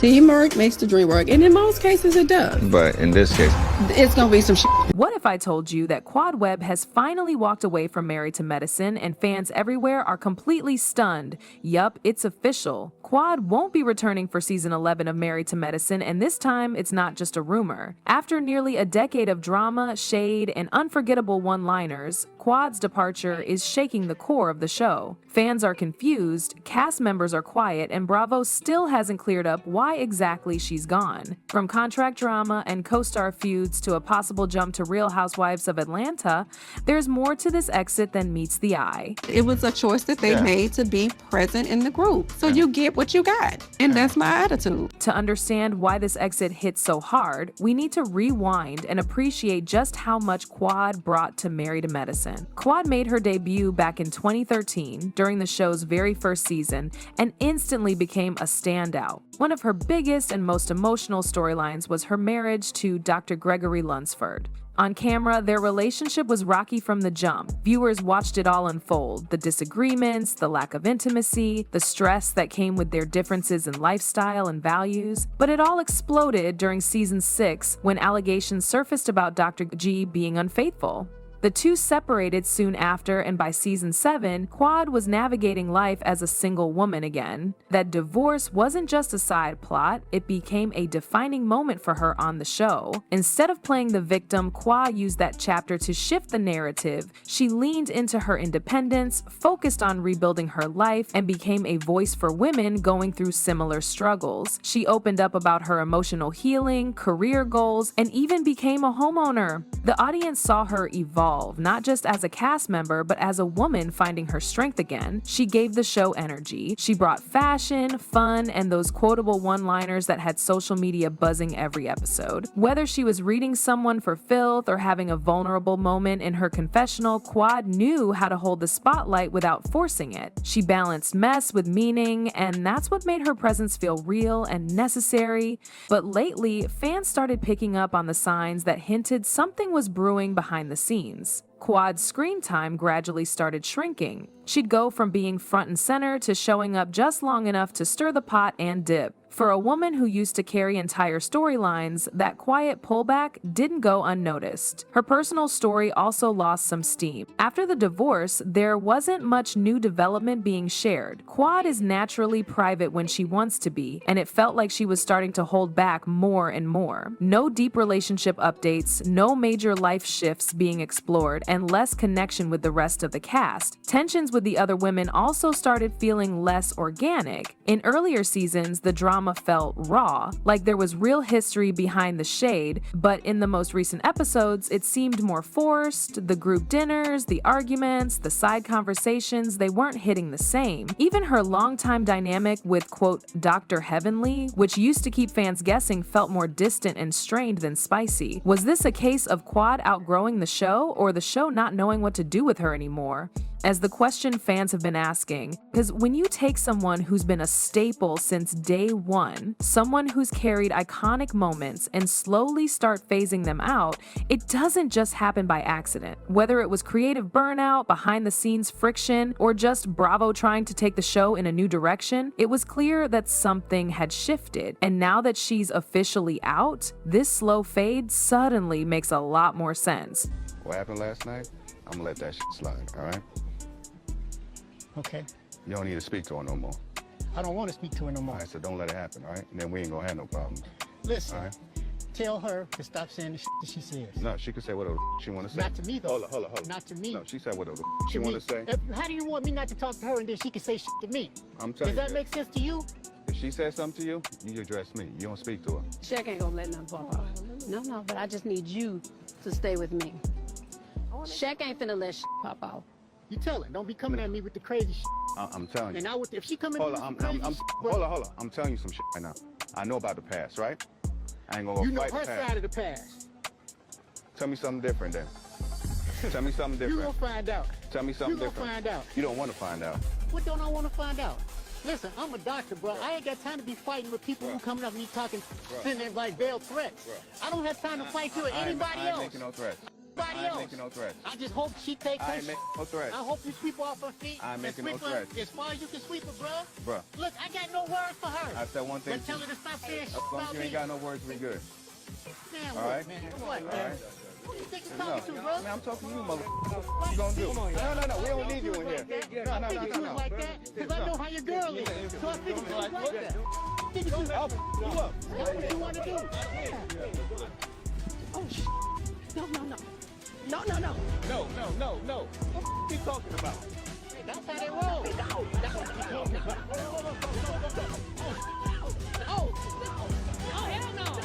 Teamwork makes the dream work, and in most cases it does. But in this case, it's gonna be some shit. What if I told you that Quad Webb has finally walked away from Married to Medicine and fans everywhere are completely stunned? Yup, it's official. Quad won't be returning for season 11 of Married to Medicine, and this time it's not just a rumor. After nearly a decade of drama, shade, and unforgettable one-liners, Quad's departure is shaking the core of the show. Fans are confused, cast members are quiet, and Bravo still hasn't cleared up why exactly she's gone. From contract drama and co-star feuds to a possible jump to Real Housewives of Atlanta, there's more to this exit than meets the eye. It was a choice that they made to be present in the group. So you get what you got. And that's my attitude. To understand why this exit hit so hard, we need to rewind and appreciate just how much Quad brought to Married to Medicine. Quad made her debut back in 2013 during the show's very first season and instantly became a standout. One of her biggest and most emotional storylines was her marriage to Dr. Gregory Lunsford. On camera, their relationship was rocky from the jump. Viewers watched it all unfold: the disagreements, the lack of intimacy, the stress that came with their differences in lifestyle and values. But it all exploded during season 6 when allegations surfaced about Dr. G being unfaithful. The two separated soon after, and by season 7, Quad was navigating life as a single woman again. That divorce wasn't just a side plot, it became a defining moment for her on the show. Instead of playing the victim, Quad used that chapter to shift the narrative. She leaned into her independence, focused on rebuilding her life, and became a voice for women going through similar struggles. She opened up about her emotional healing, career goals, and even became a homeowner. The audience saw her evolve, not just as a cast member, but as a woman finding her strength again. She gave the show energy. She brought fashion, fun, and those quotable one-liners that had social media buzzing every episode. Whether she was reading someone for filth or having a vulnerable moment in her confessional, Quad knew how to hold the spotlight without forcing it. She balanced mess with meaning, and that's what made her presence feel real and necessary. But lately, fans started picking up on the signs that hinted something was brewing behind the scenes. Quad's screen time gradually started shrinking. She'd go from being front and center to showing up just long enough to stir the pot and dip. For a woman who used to carry entire storylines, that quiet pullback didn't go unnoticed. Her personal story also lost some steam. After the divorce, there wasn't much new development being shared. Quad is naturally private when she wants to be, and it felt like she was starting to hold back more and more. No deep relationship updates, no major life shifts being explored, and less connection with the rest of the cast. Tensions with the other women also started feeling less organic. In earlier seasons, the drama felt raw, like there was real history behind the shade, but in the most recent episodes, it seemed more forced. The group dinners, the arguments, the side conversations, they weren't hitting the same. Even her longtime dynamic with, quote, Dr. Heavenly, which used to keep fans guessing, felt more distant and strained than spicy. Was this a case of Quad outgrowing the show, or the show not knowing what to do with her anymore? As the question fans have been asking, because when you take someone who's been a staple since day one, someone who's carried iconic moments, and slowly start phasing them out, it doesn't just happen by accident. Whether it was creative burnout, behind-the-scenes friction, or just Bravo trying to take the show in a new direction, it was clear that something had shifted. And now that she's officially out, this slow fade suddenly makes a lot more sense. what happened last night, I'm gonna let that shit slide, all right? Okay. You don't need to speak to her no more. I don't want to speak to her no more. All right, so don't let it happen, all right? And then we ain't gonna have no problems. Listen, all right? tell her to stop saying the shit that she says. No, she can say whatever she want to say. Not to me, though. Hold on. Not to me. No, she said whatever she To want me. to say. How do you want me not to talk to her and then she can say shit to me? I'm telling Does you. that make sense to you? If she says something to you, you address me. You don't speak to her. Shaq ain't gonna let nothing pop out. No, but I just need you to stay with me. Shaq ain't finna let shit pop out. You tell her. Don't be coming at me with the crazy shit. I'm telling you. And if she coming Hold at on, me with the crazy shit, hold on. I'm telling you some shit right now. I know about the past, right? I ain't gonna go you know fight her the past. side of the past. Tell me something different then. Tell me something different. You gonna find out. Tell me something You gonna different. find out. You don't want to find out. What don't I want to find out? Listen, I'm a doctor, bro. I ain't got time to be fighting with people who coming up and me talking, sitting there like veiled threats. I don't have time to fight you or anybody I ain't else. making no threats. Anybody ain't making no threats. I just hope she takes I her ain't making no threats. I hope you sweep her off her feet. I ain't making no sweep her threats. as far as you can sweep her, bro. Bruh, Look, I got no words for her. I said one thing. But tell her to stop saying shit As long as about you me. ain't got no words, we good. Man, All what, right? man? What, All man? right? Who you think you're No, talking to, bro? man, I'm talking to you, motherfucker. What you gonna do? No, we don't need you in here. No. I figured you was like that because I know how your girl is. So I figured you was like that. I figured you was Up. That's what you want to do. Oh, no. No. No. What you talking about? That's how they roll. Oh, hell no.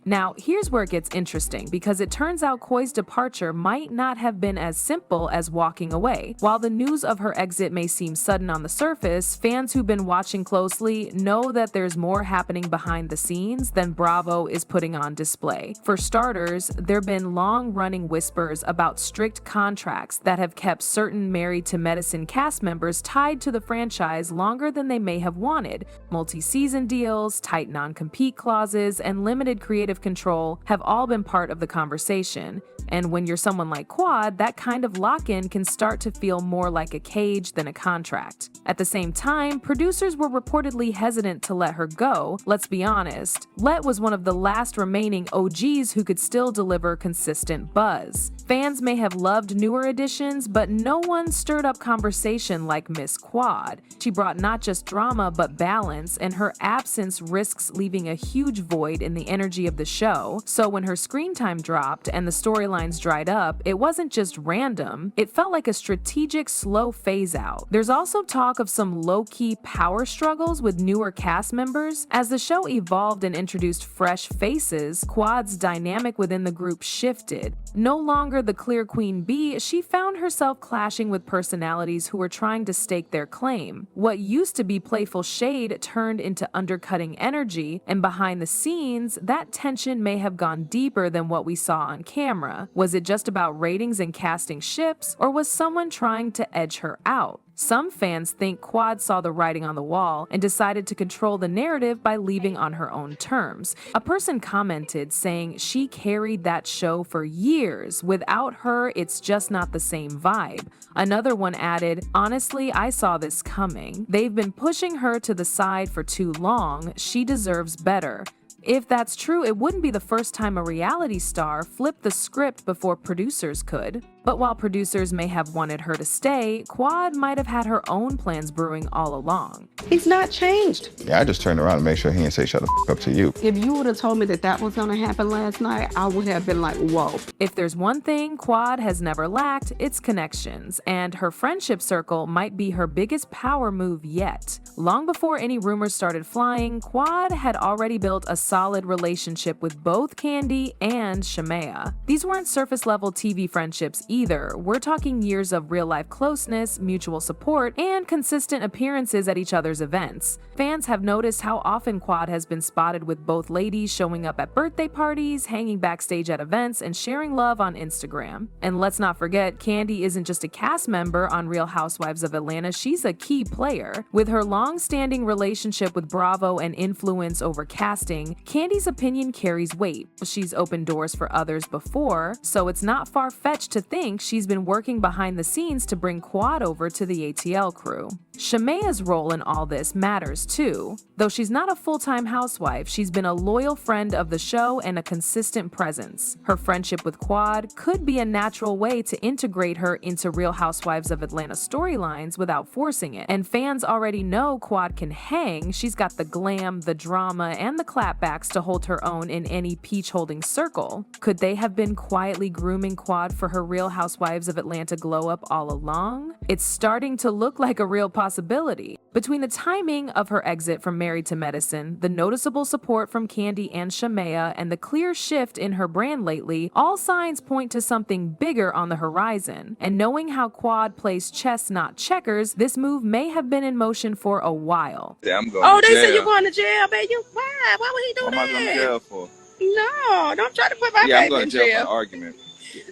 Now, here's where it gets interesting because it turns out Koi's departure might not have been as simple as walking away. While the news of her exit may seem sudden on the surface, fans who've been watching closely know that there's more happening behind the scenes than Bravo is putting on display. For starters, there've been long-running whispers about strict contracts that have kept certain Married to Medicine cast members tied to the franchise longer than they may have wanted. Multi-season deals, tight non-compete clauses, and limited creative control have all been part of the conversation. And when you're someone like Quad, that kind of lock-in can start to feel more like a cage than a contract. At the same time, producers were reportedly hesitant to let her go. Let's be honest, Let was one of the last remaining OGs who could still deliver consistent buzz. Fans may have loved newer additions, but no one stirred up conversation like Miss Quad. She brought not just drama, but balance, and her absence risks leaving a huge void in the energy of the show. So when her screen time dropped and the storylines dried up, it wasn't just random, it felt like a strategic, slow phase out. There's also talk of some low-key power struggles with newer cast members. As the show evolved and introduced fresh faces, Quad's dynamic within the group shifted. No longer the clear queen bee, she found herself clashing with personalities who were trying to stake their claim. What used to be playful shade turned into undercutting energy, and behind the scenes, that tension may have gone deeper than what we saw on camera. Was it just about ratings and casting ships, or was someone trying to edge her out? Some fans think Quad saw the writing on the wall and decided to control the narrative by leaving on her own terms. A person commented saying she carried that show for years. Without her, it's just not the same vibe. Another one added, "Honestly, I saw this coming. They've been pushing her to the side for too long. She deserves better." If that's true, it wouldn't be the first time a reality star flipped the script before producers could. But while producers may have wanted her to stay, Quad might have had her own plans brewing all along. He's not changed. Yeah, I just turned around and make sure he didn't say shut the f up to you. If you would have told me that that was going to happen last night, I would have been like, whoa. If there's one thing Quad has never lacked, it's connections, and her friendship circle might be her biggest power move yet. Long before any rumors started flying, Quad had already built a solid relationship with both Kandi and Shamea. These weren't surface-level TV friendships either. We're talking years of real-life closeness, mutual support, and consistent appearances at each other's events. Fans have noticed how often Quad has been spotted with both ladies showing up at birthday parties, hanging backstage at events, and sharing love on Instagram. And let's not forget, Kandi isn't just a cast member on Real Housewives of Atlanta, she's a key player. With her long-standing relationship with Bravo and influence over casting, Kandi's opinion carries weight. She's opened doors for others before, so it's not far-fetched to think she's been working behind the scenes to bring Quad over to the ATL crew. Shamea's role in all this matters too. Though she's not a full-time housewife, she's been a loyal friend of the show and a consistent presence. Her friendship with Quad could be a natural way to integrate her into Real Housewives of Atlanta storylines without forcing it. And fans already know Quad can hang. She's got the glam, the drama, and the clapbacks to hold her own in any peach-holding circle. Could they have been quietly grooming Quad for her Real Housewives of Atlanta glow-up all along? It's starting to look like a real possibility. Between the timing of her exit from Married to Medicine, the noticeable support from Kandi and Shamea, and the clear shift in her brand lately, all signs point to something bigger on the horizon. And knowing how Quad plays chess, not checkers, this move may have been in motion for a while. Yeah, I'm going Oh, to they jail. said you're going to jail, baby. Why? Why would he do What am I going to that? jail for? No, don't try to put my Yeah, I'm baby going in to jail for jail. an argument.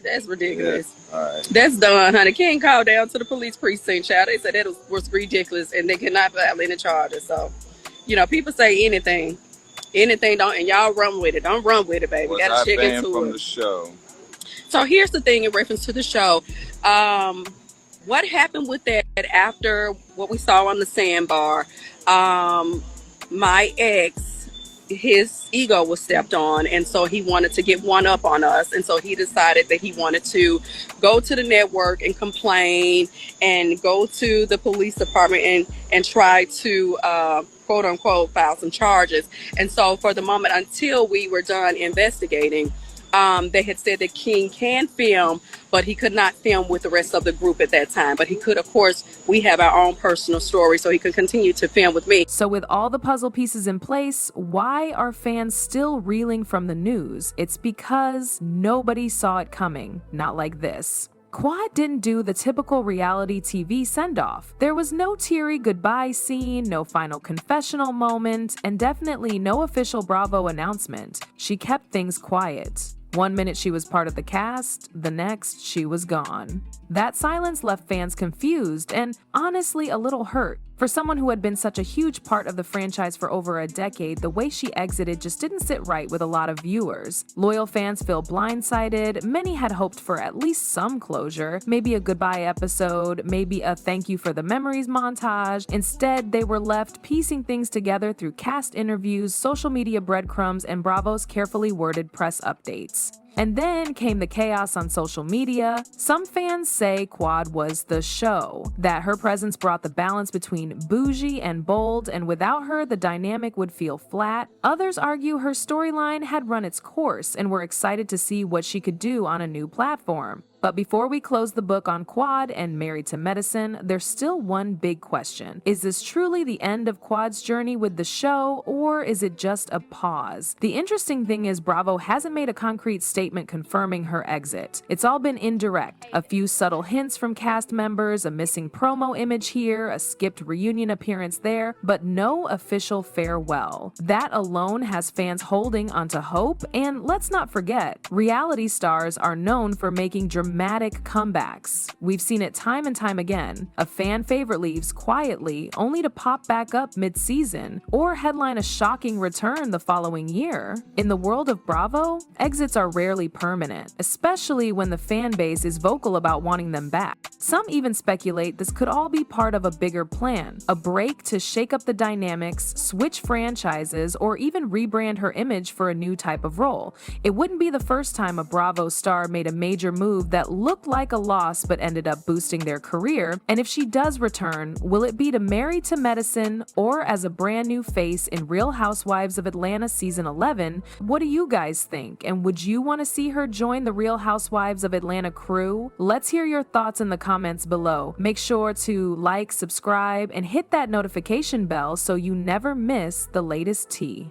That's ridiculous. Yeah. All right. That's done, honey. King called down to the police precinct, child. They said that was ridiculous, and they cannot file any charges. So, people say anything. Anything don't, and y'all run with it. Don't run with it, baby. Was Gotta I check banned into from it. the show? So here's the thing in reference to the show. What happened with that after what we saw on the sandbar? My ex, his ego was stepped on, and so he wanted to get one up on us, and so he decided that he wanted to go to the network and complain and go to the police department and try to quote unquote file some charges. And so for the moment until we were done investigating, they had said that King can film, but he could not film with the rest of the group at that time. But he could, of course, we have our own personal story, so he could continue to film with me. So with all the puzzle pieces in place, why are fans still reeling from the news? It's because nobody saw it coming. Not like this. Quad didn't do the typical reality TV send-off. There was no teary goodbye scene, no final confessional moment, and definitely no official Bravo announcement. She kept things quiet. One minute she was part of the cast, the next she was gone. That silence left fans confused and honestly a little hurt. For someone who had been such a huge part of the franchise for over a decade, the way she exited just didn't sit right with a lot of viewers. Loyal fans feel blindsided. Many had hoped for at least some closure, maybe a goodbye episode, maybe a thank you for the memories montage. Instead, they were left piecing things together through cast interviews, social media breadcrumbs, and Bravo's carefully worded press updates. And then came the chaos on social media. Some fans say Quad was the show, that her presence brought the balance between bougie and bold, and without her, the dynamic would feel flat. Others argue her storyline had run its course and were excited to see what she could do on a new platform. But before we close the book on Quad and Married to Medicine, there's still one big question. Is this truly the end of Quad's journey with the show, or is it just a pause? The interesting thing is Bravo hasn't made a concrete statement confirming her exit. It's all been indirect. A few subtle hints from cast members, a missing promo image here, a skipped reunion appearance there, but no official farewell. That alone has fans holding onto hope, and let's not forget, reality stars are known for making dramatic comebacks. We've seen it time and time again. A fan favorite leaves quietly, only to pop back up mid-season, or headline a shocking return the following year. In the world of Bravo, exits are rarely permanent, especially when the fan base is vocal about wanting them back. Some even speculate this could all be part of a bigger plan, a break to shake up the dynamics, switch franchises, or even rebrand her image for a new type of role. It wouldn't be the first time a Bravo star made a major move that looked like a loss but ended up boosting their career. And if she does return, will it be to Married to Medicine or as a brand new face in Real Housewives of Atlanta season 11? What do you guys think? And would you want to see her join the Real Housewives of Atlanta crew? Let's hear your thoughts in the comments below. Make sure to like, subscribe, and hit that notification bell so you never miss the latest tea.